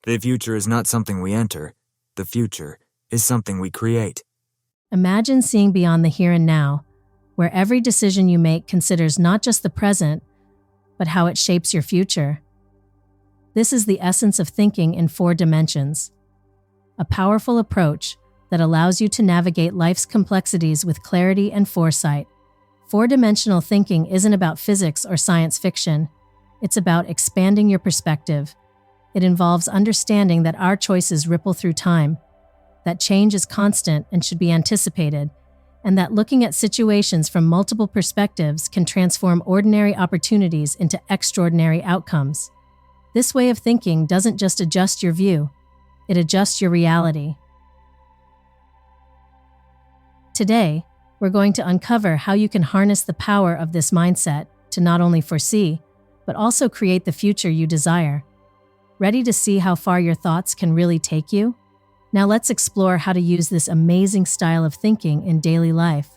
The future is not something we enter. The future is something we create. Imagine seeing beyond the here and now, where every decision you make considers not just the present, but how it shapes your future. This is the essence of thinking in 4 dimensions, a powerful approach that allows you to navigate life's complexities with clarity and foresight. 4-dimensional thinking isn't about physics or science fiction. It's about expanding your perspective. It involves understanding that our choices ripple through time, that change is constant and should be anticipated, and that looking at situations from multiple perspectives can transform ordinary opportunities into extraordinary outcomes. This way of thinking doesn't just adjust your view, it adjusts your reality. Today, we're going to uncover how you can harness the power of this mindset to not only foresee, but also create the future you desire. Ready to see how far your thoughts can really take you? Now let's explore how to use this amazing style of thinking in daily life.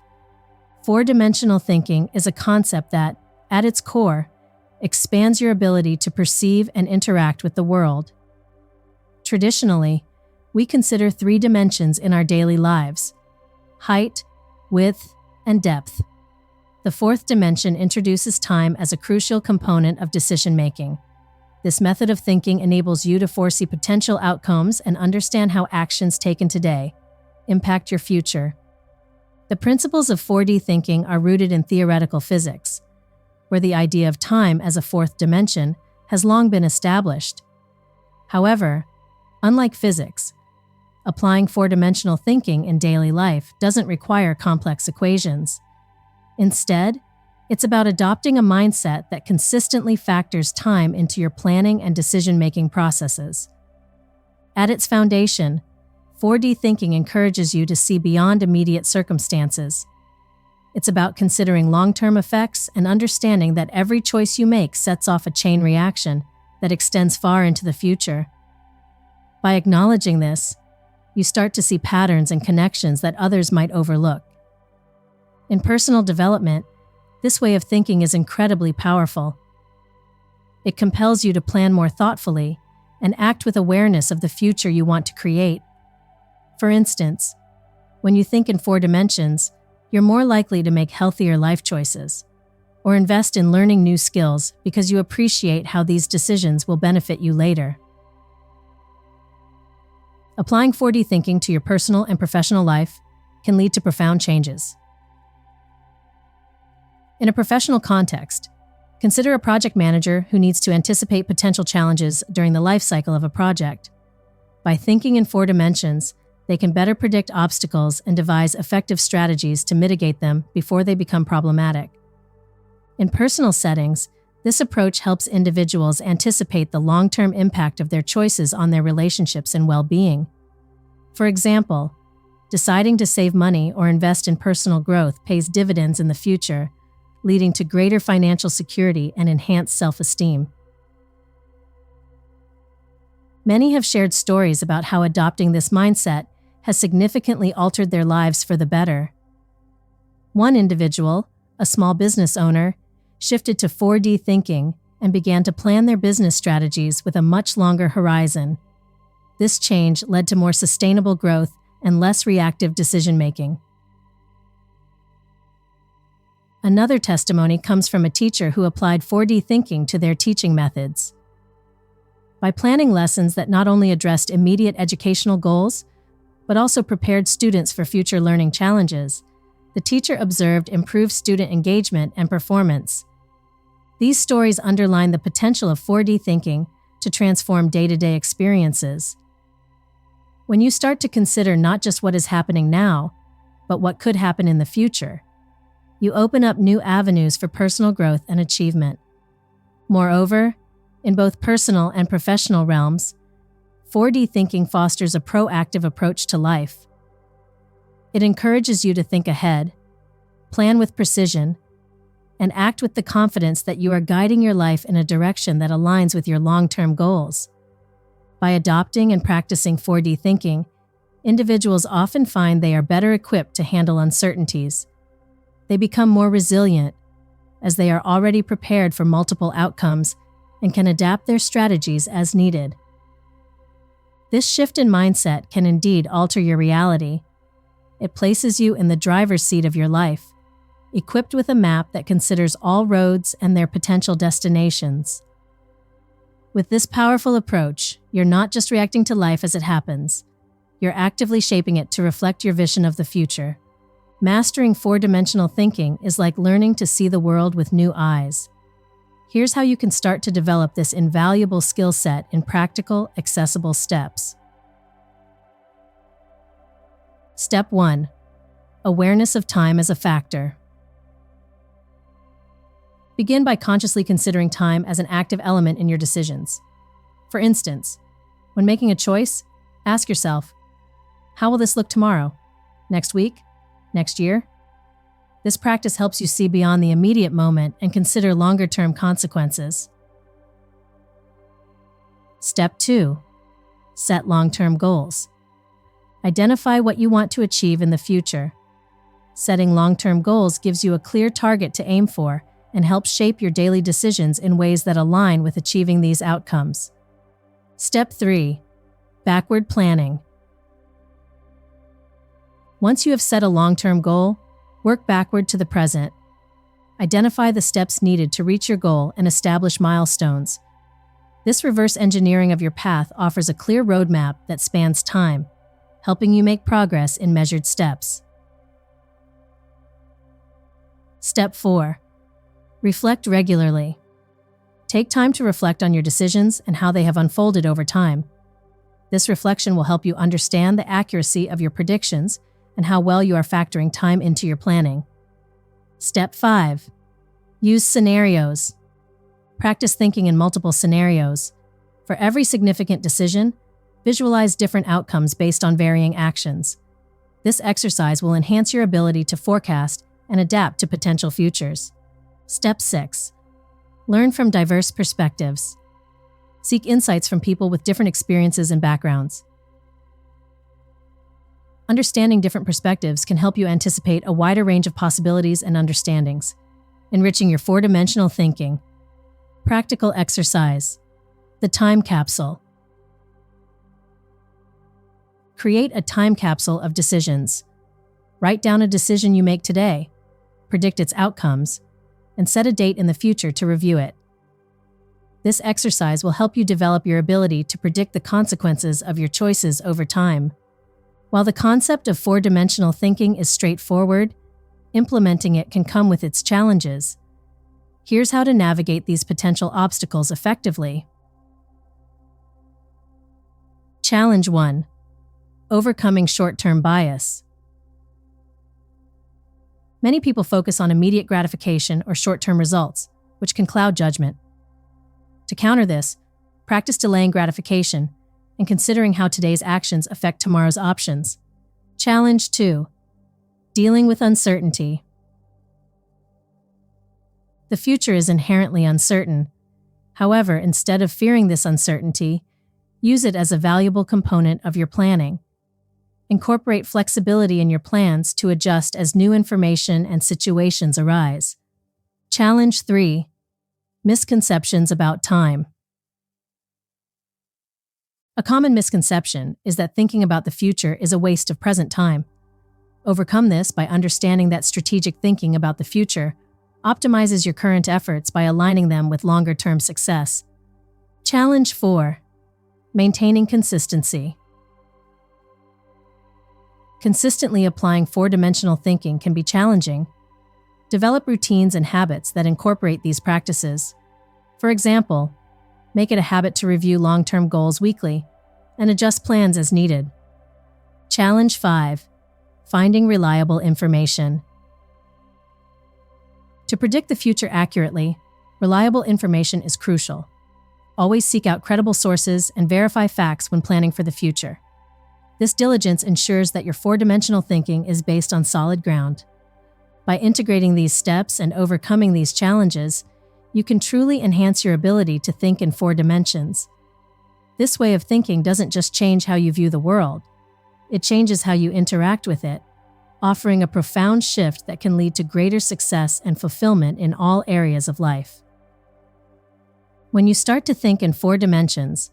4-dimensional thinking is a concept that, at its core, expands your ability to perceive and interact with the world. Traditionally, we consider 3 dimensions in our daily lives: height, width, and depth. The 4th dimension introduces time as a crucial component of decision-making. This method of thinking enables you to foresee potential outcomes and understand how actions taken today impact your future. The principles of 4D thinking are rooted in theoretical physics, where the idea of time as a 4th dimension has long been established. However, unlike physics, applying 4-dimensional thinking in daily life doesn't require complex equations. Instead, it's about adopting a mindset that consistently factors time into your planning and decision-making processes. At its foundation, 4D thinking encourages you to see beyond immediate circumstances. It's about considering long-term effects and understanding that every choice you make sets off a chain reaction that extends far into the future. By acknowledging this, you start to see patterns and connections that others might overlook. In personal development, this way of thinking is incredibly powerful. It compels you to plan more thoughtfully and act with awareness of the future you want to create. For instance, when you think in 4 dimensions, you're more likely to make healthier life choices or invest in learning new skills because you appreciate how these decisions will benefit you later. Applying 4D thinking to your personal and professional life can lead to profound changes. In a professional context, consider a project manager who needs to anticipate potential challenges during the life cycle of a project. By thinking in 4 dimensions, they can better predict obstacles and devise effective strategies to mitigate them before they become problematic. In personal settings, this approach helps individuals anticipate the long-term impact of their choices on their relationships and well-being. For example, deciding to save money or invest in personal growth pays dividends in the future, leading to greater financial security and enhanced self-esteem. Many have shared stories about how adopting this mindset has significantly altered their lives for the better. One individual, a small business owner, shifted to 4D thinking and began to plan their business strategies with a much longer horizon. This change led to more sustainable growth and less reactive decision-making. Another testimony comes from a teacher who applied 4D thinking to their teaching methods. By planning lessons that not only addressed immediate educational goals, but also prepared students for future learning challenges, the teacher observed improved student engagement and performance. These stories underline the potential of 4D thinking to transform day-to-day experiences. When you start to consider not just what is happening now, but what could happen in the future, you open up new avenues for personal growth and achievement. Moreover, in both personal and professional realms, 4D thinking fosters a proactive approach to life. It encourages you to think ahead, plan with precision, and act with the confidence that you are guiding your life in a direction that aligns with your long-term goals. By adopting and practicing 4D thinking, individuals often find they are better equipped to handle uncertainties. They become more resilient, as they are already prepared for multiple outcomes and can adapt their strategies as needed. This shift in mindset can indeed alter your reality. It places you in the driver's seat of your life, equipped with a map that considers all roads and their potential destinations. With this powerful approach, you're not just reacting to life as it happens. You're actively shaping it to reflect your vision of the future. Mastering four-dimensional thinking is like learning to see the world with new eyes. Here's how you can start to develop this invaluable skill set in practical, accessible steps. Step 1. Awareness of time as a factor. Begin by consciously considering time as an active element in your decisions. For instance, when making a choice, ask yourself, how will this look tomorrow? Next week? Next year? This practice helps you see beyond the immediate moment and consider longer-term consequences. Step 2. Set long-term goals. Identify what you want to achieve in the future. Setting long-term goals gives you a clear target to aim for and helps shape your daily decisions in ways that align with achieving these outcomes. Step 3. Backward planning. Once you have set a long-term goal, work backward to the present. Identify the steps needed to reach your goal and establish milestones. This reverse engineering of your path offers a clear roadmap that spans time, helping you make progress in measured steps. Step 4. Reflect regularly. Take time to reflect on your decisions and how they have unfolded over time. This reflection will help you understand the accuracy of your predictions and how well you are factoring time into your planning. Step 5. Use scenarios. Practice thinking in multiple scenarios. For every significant decision, visualize different outcomes based on varying actions. This exercise will enhance your ability to forecast and adapt to potential futures. Step 6. Learn from diverse perspectives. Seek insights from people with different experiences and backgrounds. Understanding different perspectives can help you anticipate a wider range of possibilities and understandings, enriching your four-dimensional thinking. Practical exercise. The time capsule. Create a time capsule of decisions. Write down a decision you make today, predict its outcomes, and set a date in the future to review it. This exercise will help you develop your ability to predict the consequences of your choices over time. While the concept of four-dimensional thinking is straightforward, implementing it can come with its challenges. Here's how to navigate these potential obstacles effectively. Challenge 1. Overcoming short-term bias. Many people focus on immediate gratification or short-term results, which can cloud judgment. To counter this, practice delaying gratification and considering how today's actions affect tomorrow's options. Challenge 2. Dealing with uncertainty. The future is inherently uncertain. However, instead of fearing this uncertainty, use it as a valuable component of your planning. Incorporate flexibility in your plans to adjust as new information and situations arise. Challenge 3. Misconceptions about time. A common misconception is that thinking about the future is a waste of present time. Overcome this by understanding that strategic thinking about the future optimizes your current efforts by aligning them with longer-term success. Challenge 4. Maintaining consistency. Consistently applying four-dimensional thinking can be challenging. Develop routines and habits that incorporate these practices. For example, make it a habit to review long-term goals weekly and adjust plans as needed. Challenge 5. Finding reliable information. To predict the future accurately, reliable information is crucial. Always seek out credible sources and verify facts when planning for the future. This diligence ensures that your four-dimensional thinking is based on solid ground. By integrating these steps and overcoming these challenges, you can truly enhance your ability to think in four dimensions. This way of thinking doesn't just change how you view the world, it changes how you interact with it, offering a profound shift that can lead to greater success and fulfillment in all areas of life. When you start to think in four dimensions,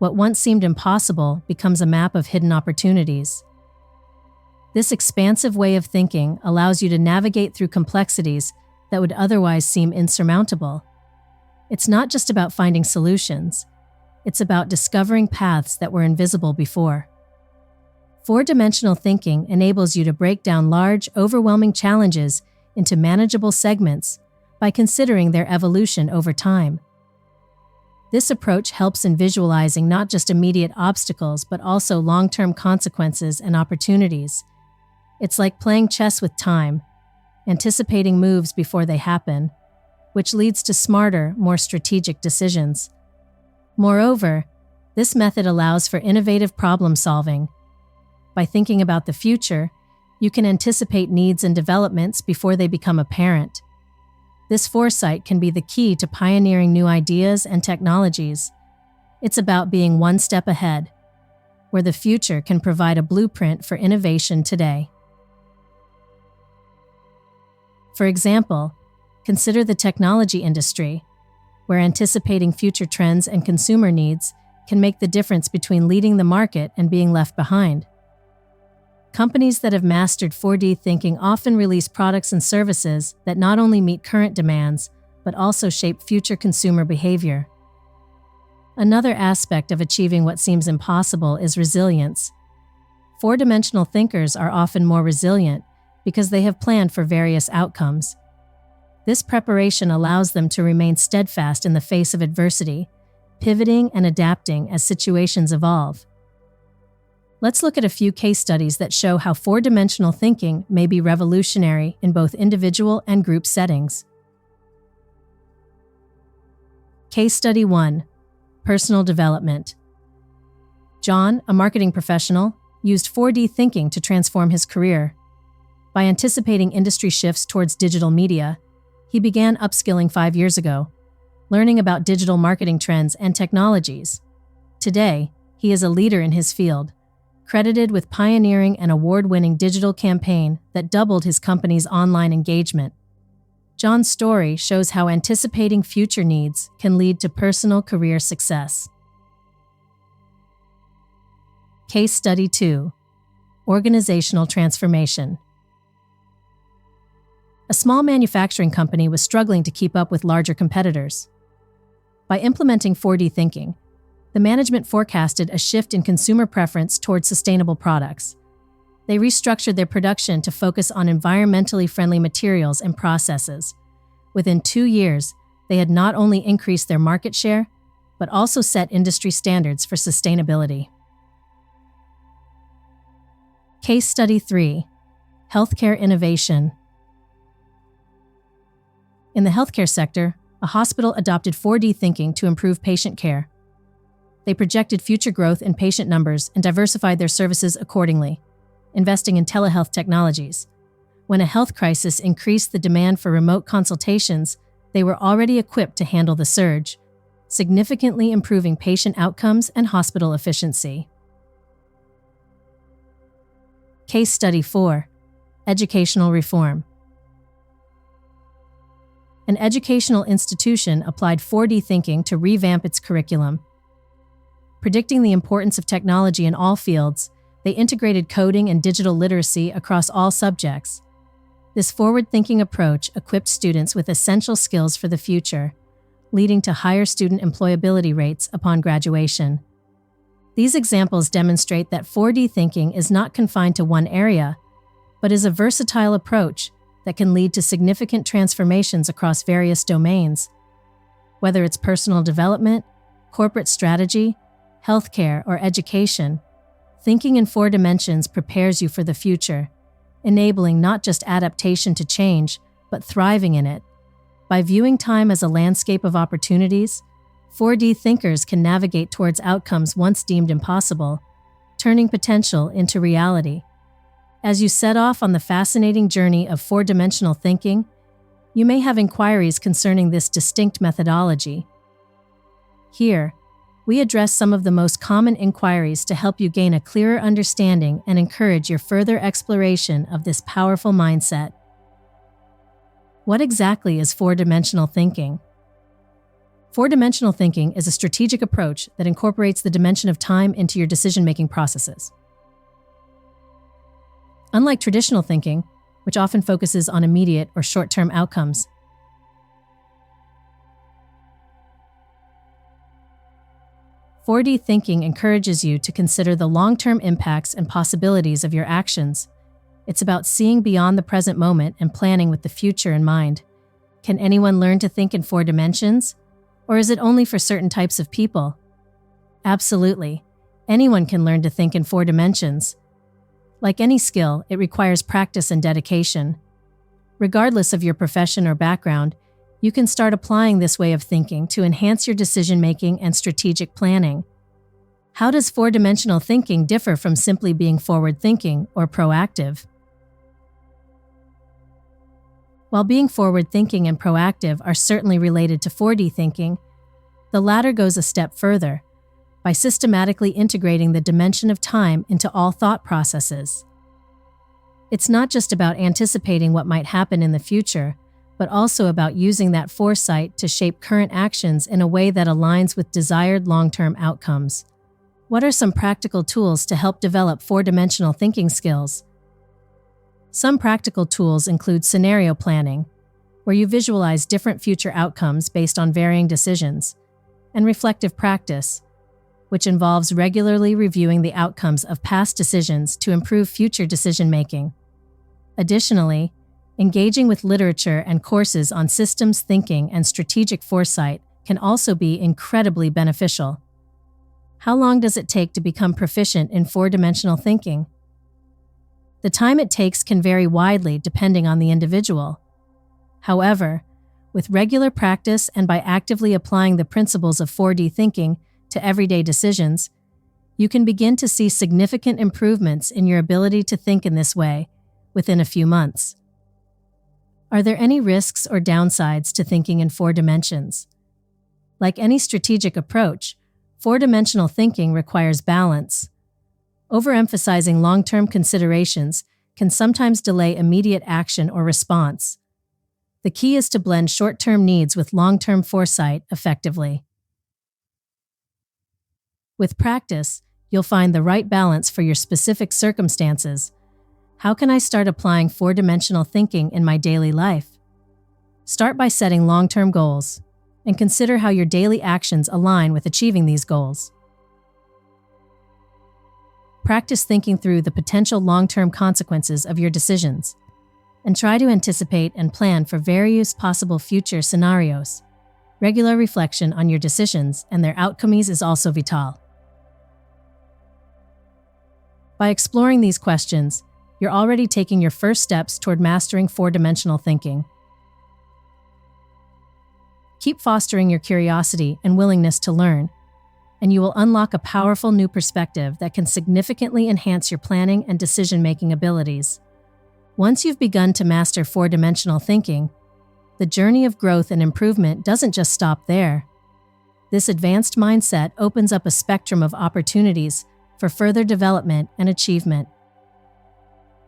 What once seemed impossible becomes a map of hidden opportunities. This expansive way of thinking allows you to navigate through complexities that would otherwise seem insurmountable. It's not just about finding solutions. It's about discovering paths that were invisible before. Four-dimensional thinking enables you to break down large, overwhelming challenges into manageable segments by considering their evolution over time. This approach helps in visualizing not just immediate obstacles but also long-term consequences and opportunities. It's like playing chess with time, anticipating moves before they happen, which leads to smarter, more strategic decisions. Moreover, this method allows for innovative problem-solving. By thinking about the future, you can anticipate needs and developments before they become apparent. This foresight can be the key to pioneering new ideas and technologies. It's about being one step ahead, where the future can provide a blueprint for innovation today. For example, consider the technology industry, where anticipating future trends and consumer needs can make the difference between leading the market and being left behind. Companies that have mastered 4D thinking often release products and services that not only meet current demands, but also shape future consumer behavior. Another aspect of achieving what seems impossible is resilience. Four-dimensional thinkers are often more resilient because they have planned for various outcomes. This preparation allows them to remain steadfast in the face of adversity, pivoting and adapting as situations evolve. Let's look at a few case studies that show how four-dimensional thinking may be revolutionary in both individual and group settings. Case Study 1. Personal Development. John, a marketing professional, used 4D thinking to transform his career. By anticipating industry shifts towards digital media, he began upskilling 5 years ago, learning about digital marketing trends and technologies. Today, he is a leader in his field, credited with pioneering an award-winning digital campaign that doubled his company's online engagement. John's story shows how anticipating future needs can lead to personal career success. Case Study 2. Organizational Transformation. A small manufacturing company was struggling to keep up with larger competitors. By implementing 4D thinking, the management forecasted a shift in consumer preference towards sustainable products. They restructured their production to focus on environmentally friendly materials and processes. Within 2 years, they had not only increased their market share, but also set industry standards for sustainability. Case Study 3. Healthcare Innovation. In the healthcare sector, a hospital adopted 4D thinking to improve patient care. They projected future growth in patient numbers and diversified their services accordingly, investing in telehealth technologies. When a health crisis increased the demand for remote consultations, they were already equipped to handle the surge, significantly improving patient outcomes and hospital efficiency. Case Study 4. Educational Reform. An educational institution applied 4D thinking to revamp its curriculum. Predicting the importance of technology in all fields, they integrated coding and digital literacy across all subjects. This forward-thinking approach equipped students with essential skills for the future, leading to higher student employability rates upon graduation. These examples demonstrate that 4D thinking is not confined to one area, but is a versatile approach that can lead to significant transformations across various domains. Whether it's personal development, corporate strategy, healthcare, or education, thinking in 4 dimensions prepares you for the future, enabling not just adaptation to change, but thriving in it. By viewing time as a landscape of opportunities, 4D thinkers can navigate towards outcomes once deemed impossible, turning potential into reality. As you set off on the fascinating journey of 4-dimensional thinking, you may have inquiries concerning this distinct methodology. Here, we address some of the most common inquiries to help you gain a clearer understanding and encourage your further exploration of this powerful mindset. What exactly is 4-dimensional thinking? Four-dimensional thinking is a strategic approach that incorporates the dimension of time into your decision-making processes. Unlike traditional thinking, which often focuses on immediate or short-term outcomes, 4D thinking encourages you to consider the long-term impacts and possibilities of your actions. It's about seeing beyond the present moment and planning with the future in mind. Can anyone learn to think in 4 dimensions? Or is it only for certain types of people? Absolutely. Anyone can learn to think in 4 dimensions. Like any skill, it requires practice and dedication. Regardless of your profession or background, you can start applying this way of thinking to enhance your decision-making and strategic planning. How does 4-dimensional thinking differ from simply being forward-thinking or proactive? While being forward-thinking and proactive are certainly related to 4D thinking, the latter goes a step further by systematically integrating the dimension of time into all thought processes. It's not just about anticipating what might happen in the future, but also about using that foresight to shape current actions in a way that aligns with desired long-term outcomes. What are some practical tools to help develop 4-dimensional thinking skills? Some practical tools include scenario planning, where you visualize different future outcomes based on varying decisions, and reflective practice, which involves regularly reviewing the outcomes of past decisions to improve future decision-making. Additionally, engaging with literature and courses on systems thinking and strategic foresight can also be incredibly beneficial. How long does it take to become proficient in 4-dimensional thinking? The time it takes can vary widely depending on the individual. However, with regular practice and by actively applying the principles of 4D thinking to everyday decisions, you can begin to see significant improvements in your ability to think in this way within a few months. Are there any risks or downsides to thinking in 4 dimensions? Like any strategic approach, 4-dimensional thinking requires balance. Overemphasizing long-term considerations can sometimes delay immediate action or response. The key is to blend short-term needs with long-term foresight effectively. With practice, you'll find the right balance for your specific circumstances. How can I start applying 4-dimensional thinking in my daily life? Start by setting long-term goals, and consider how your daily actions align with achieving these goals. Practice thinking through the potential long-term consequences of your decisions, and try to anticipate and plan for various possible future scenarios. Regular reflection on your decisions and their outcomes is also vital. By exploring these questions, you're already taking your first steps toward mastering 4-dimensional thinking. Keep fostering your curiosity and willingness to learn, and you will unlock a powerful new perspective that can significantly enhance your planning and decision-making abilities. Once you've begun to master 4-dimensional thinking, the journey of growth and improvement doesn't just stop there. This advanced mindset opens up a spectrum of opportunities for further development and achievement.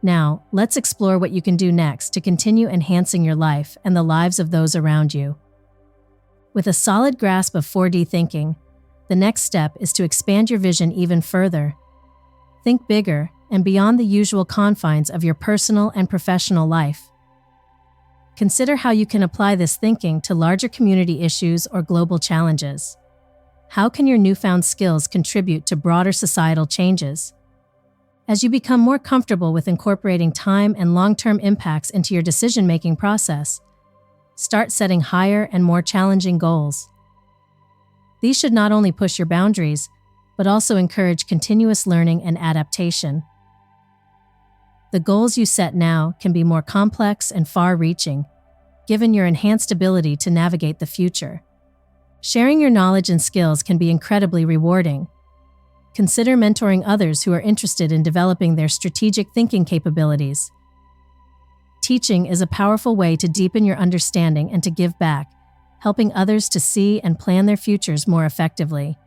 Now, let's explore what you can do next to continue enhancing your life and the lives of those around you. With a solid grasp of 4D thinking, the next step is to expand your vision even further. Think bigger and beyond the usual confines of your personal and professional life. Consider how you can apply this thinking to larger community issues or global challenges. How can your newfound skills contribute to broader societal changes? As you become more comfortable with incorporating time and long-term impacts into your decision-making process, start setting higher and more challenging goals. These should not only push your boundaries, but also encourage continuous learning and adaptation. The goals you set now can be more complex and far-reaching, given your enhanced ability to navigate the future. Sharing your knowledge and skills can be incredibly rewarding. Consider mentoring others who are interested in developing their strategic thinking capabilities. Teaching is a powerful way to deepen your understanding and to give back, helping others to see and plan their futures more effectively.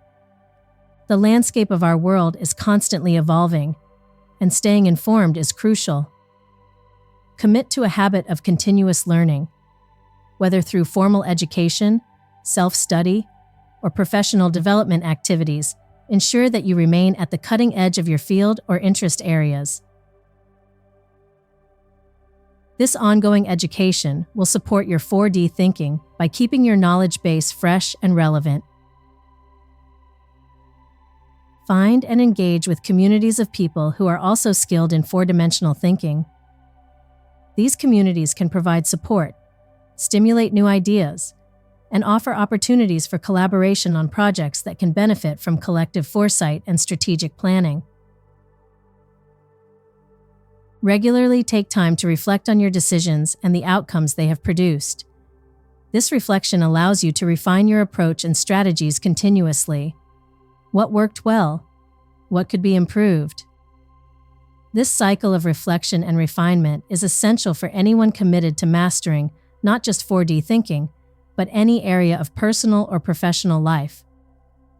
The landscape of our world is constantly evolving, and staying informed is crucial. Commit to a habit of continuous learning, whether through formal education, self-study, or professional development activities ensure that you remain at the cutting edge of your field or interest areas. This ongoing education will support your 4D thinking by keeping your knowledge base fresh and relevant. Find and engage with communities of people who are also skilled in 4-dimensional thinking. These communities can provide support, stimulate new ideas, and offer opportunities for collaboration on projects that can benefit from collective foresight and strategic planning. Regularly take time to reflect on your decisions and the outcomes they have produced. This reflection allows you to refine your approach and strategies continuously. What worked well? What could be improved? This cycle of reflection and refinement is essential for anyone committed to mastering not just 4D thinking, but any area of personal or professional life.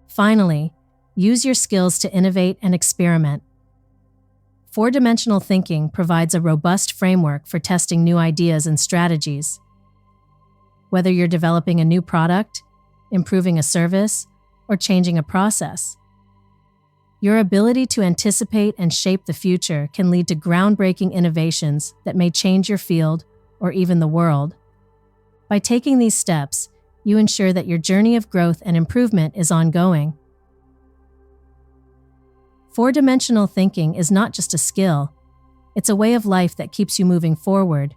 Finally, use your skills to innovate and experiment. 4-dimensional thinking provides a robust framework for testing new ideas and strategies. Whether you're developing a new product, improving a service, or changing a process, your ability to anticipate and shape the future can lead to groundbreaking innovations that may change your field or even the world. By taking these steps, you ensure that your journey of growth and improvement is ongoing. 4-dimensional thinking is not just a skill, it's a way of life that keeps you moving forward,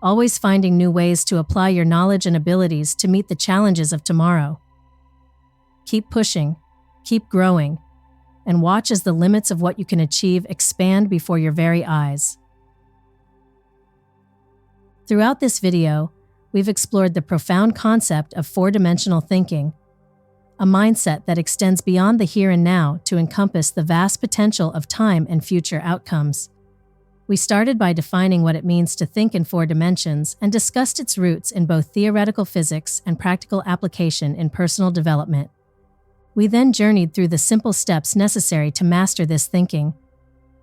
always finding new ways to apply your knowledge and abilities to meet the challenges of tomorrow. Keep pushing, keep growing, and watch as the limits of what you can achieve expand before your very eyes. Throughout this video, we've explored the profound concept of 4-dimensional thinking, a mindset that extends beyond the here and now to encompass the vast potential of time and future outcomes. We started by defining what it means to think in 4 dimensions and discussed its roots in both theoretical physics and practical application in personal development. We then journeyed through the simple steps necessary to master this thinking,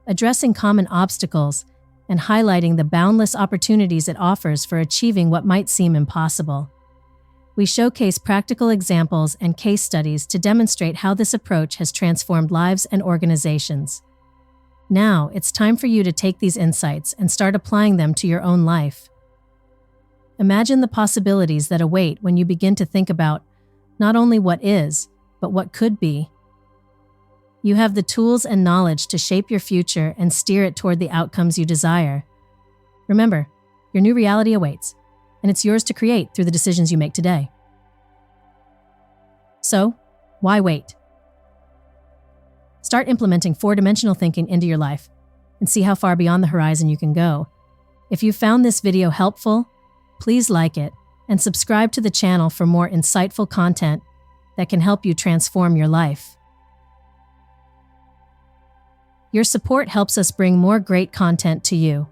addressing common obstacles and highlighting the boundless opportunities it offers for achieving what might seem impossible. We showcase practical examples and case studies to demonstrate how this approach has transformed lives and organizations. Now, it's time for you to take these insights and start applying them to your own life. Imagine the possibilities that await when you begin to think about not only what is, but what could be. You have the tools and knowledge to shape your future and steer it toward the outcomes you desire. Remember, your new reality awaits, and it's yours to create through the decisions you make today. So, why wait? Start implementing 4-dimensional thinking into your life and see how far beyond the horizon you can go. If you found this video helpful, please like it and subscribe to the channel for more insightful content that can help you transform your life. Your support helps us bring more great content to you.